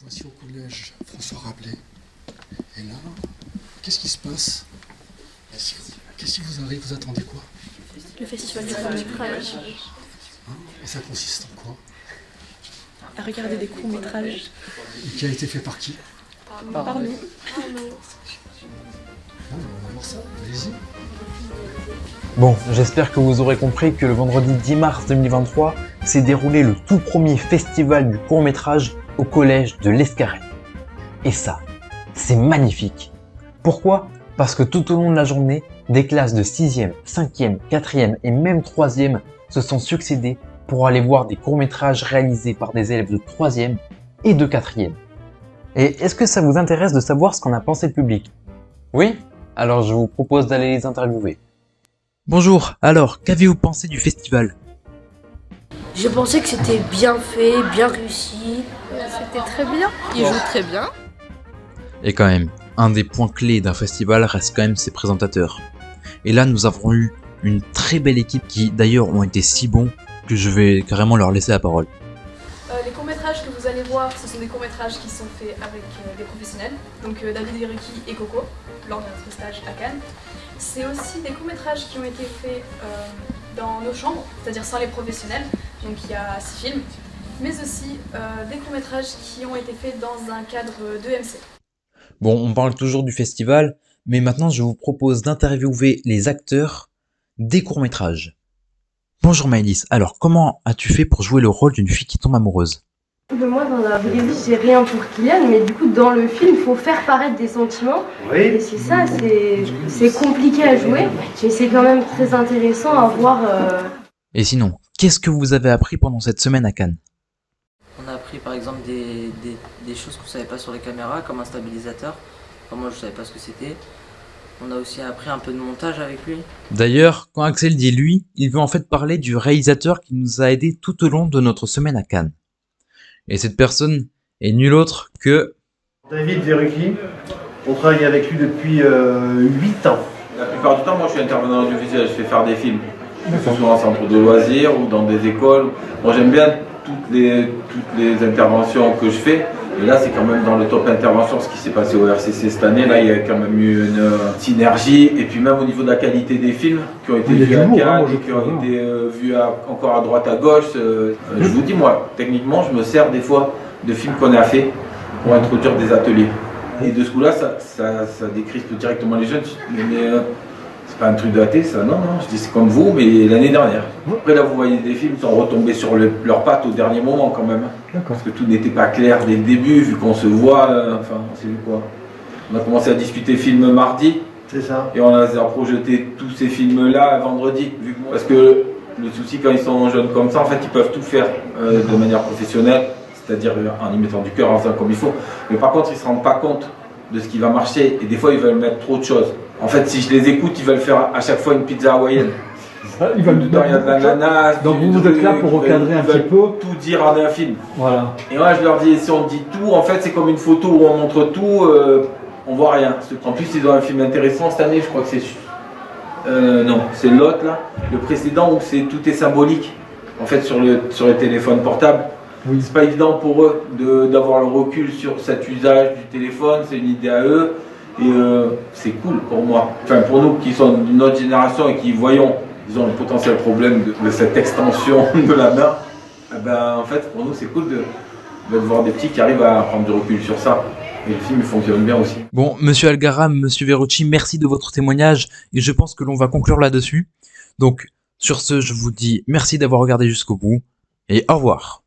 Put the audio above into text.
Voici au collège François Rabelais. Et là, qu'est-ce qui se passe? Qu'est-ce qui vous arrive? Vous attendez quoi? Le festival du court-métrage. Et ça consiste en quoi? À regarder des courts-métrages. Qui a été fait par qui? Par nous. On va voir ça, allez-y. Bon, j'espère que vous aurez compris que le vendredi 10 mars 2023 s'est déroulé le tout premier festival du court-métrage au collège de l'Escarré. Et ça, c'est magnifique. Pourquoi? Parce que tout au long de la journée, des classes de 6e, 5e, 4e et même 3e se sont succédées pour aller voir des courts-métrages réalisés par des élèves de 3e et de 4e. Et est-ce que ça vous intéresse de savoir ce qu'en a pensé le public? Oui? Alors je vous propose d'aller les interviewer. Bonjour, alors qu'avez-vous pensé du festival? Je pensais que c'était bien fait, bien réussi. C'était très bien. Ils jouent très bien. Et quand même, un des points clés d'un festival reste quand même ses présentateurs. Et là, nous avons eu une très belle équipe qui d'ailleurs ont été si bons que je vais carrément leur laisser la parole. Les courts-métrages que vous allez voir, ce sont des courts-métrages qui sont faits avec des professionnels, donc David Eruki et Coco, lors de notre stage à Cannes. C'est aussi des courts-métrages qui ont été faits dans nos chambres, c'est-à-dire sans les professionnels, donc il y a 6 films, mais aussi des courts-métrages qui ont été faits dans un cadre d'EMC. Bon, on parle toujours du festival, mais maintenant je vous propose d'interviewer les acteurs des courts-métrages. Bonjour Maëlys, alors comment as-tu fait pour jouer le rôle d'une fille qui tombe amoureuse? Moi, dans la vraie vie, j'ai rien pour Kylian, mais du coup, dans le film, il faut faire paraître des sentiments. Oui. Et c'est ça, c'est compliqué à jouer, mais c'est quand même très intéressant à voir. Et sinon, qu'est-ce que vous avez appris pendant cette semaine à Cannes? On a appris par exemple des choses qu'on ne savait pas sur les caméras, comme un stabilisateur. Enfin, moi, je ne savais pas ce que c'était. On a aussi appris un peu de montage avec lui. D'ailleurs, quand Axel dit lui, il veut en fait parler du réalisateur qui nous a aidés tout au long de notre semaine à Cannes. Et cette personne est nulle autre que... David Eruki. On travaille avec lui depuis 8 ans. La plupart du temps, moi je suis intervenant audiovisuel, je fais faire des films. Que ce soit en centre de loisirs ou dans des écoles. Moi j'aime bien toutes les interventions que je fais. Et là, c'est quand même dans le top intervention ce qui s'est passé au RCC cette année. Là, il y a quand même eu une synergie. Et puis même au niveau de la qualité des films qui ont été vus à Cannes et qui ont été vus encore à droite, à gauche. Je vous dis, moi, techniquement, je me sers des fois de films qu'on a fait pour introduire des ateliers. Et de ce coup-là, ça décrispe directement les jeunes. Mais c'est pas un truc daté, ça, non, je dis c'est comme vous, mais l'année dernière. Après là, vous voyez des films qui sont retombés sur leurs pattes au dernier moment quand même. Parce que tout n'était pas clair dès le début, vu qu'on se voit, enfin, on s'est vu quoi. On a commencé à discuter films mardi. C'est ça. Et on a projeté tous ces films-là vendredi. Parce que le souci quand ils sont jeunes comme ça, en fait, ils peuvent tout faire de manière professionnelle, c'est-à-dire en y mettant du cœur, en faisant comme il faut. Mais par contre, ils ne se rendent pas compte de ce qui va marcher et des fois, ils veulent mettre trop de choses. En fait, si je les écoute, ils veulent faire à chaque fois une pizza hawaïenne. Il va dedans, il y a de l'ananas. Donc vous êtes là pour recadrer un petit peu. Tout dire en un film. Voilà. Et moi, je leur dis, si on dit tout, en fait, c'est comme une photo où on montre tout, on voit rien. En plus, ils ont un film intéressant cette année, je crois que c'est... non, c'est l'autre là, le précédent où tout est symbolique. En fait, sur les téléphones portables. Oui. C'est pas évident pour eux d'avoir le recul sur cet usage du téléphone, c'est une idée à eux. Et c'est cool pour moi. Enfin, pour nous qui sommes d'une autre génération et qui voyons, disons, le potentiel problème de cette extension de la main, eh ben, en fait, pour nous, c'est cool de voir des petits qui arrivent à prendre du recul sur ça. Et le film, il fonctionne bien aussi. Bon, monsieur Algaram, monsieur Verrucci, merci de votre témoignage et je pense que l'on va conclure là-dessus. Donc, sur ce, je vous dis merci d'avoir regardé jusqu'au bout et au revoir.